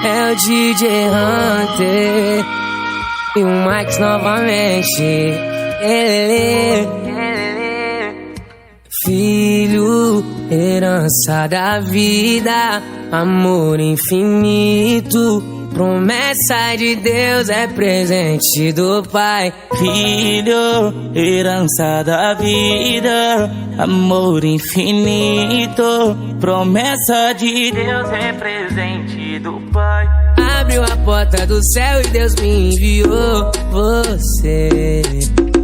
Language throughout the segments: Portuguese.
É o DJ Hunter e o Max novamente. Filho, herança da vida, amor infinito, promessa de Deus, é presente do Pai. Filho, herança da vida, amor infinito, promessa de Deus, é presente do Pai. Abriu a porta do céu e Deus me enviou você.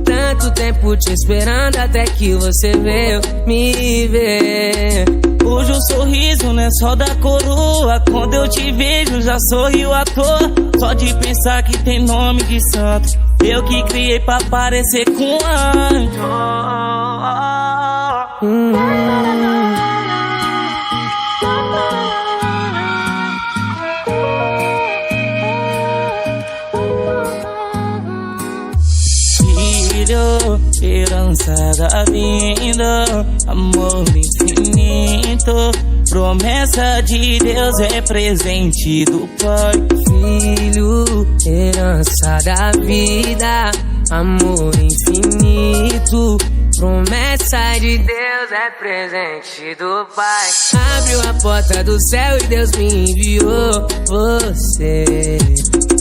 Tanto tempo te esperando até que você veio me ver. Hoje o sorriso não é só da coroa, quando eu te vejo já sorrio à toa. Só de pensar que tem nome de santo, eu que criei pra parecer com um anjo. Filho, herança da vida, amor infinito, promessa de Deus, é presente do Pai. Filho, herança da vida, amor infinito, promessa de Deus, é presente do Pai. Abriu a porta do céu e Deus me enviou você.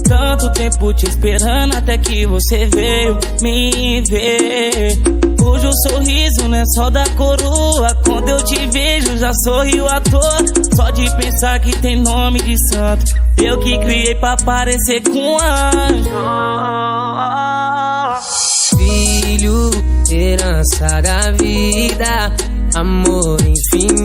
Tanto tempo te esperando até que você veio me ver. Hoje o sorriso não é só da coroa, quando eu te vejo já sorrio à toa. Só de pensar que tem nome de santo, eu que criei pra parecer com um anjo. Filho, herança da vida, amor infinito.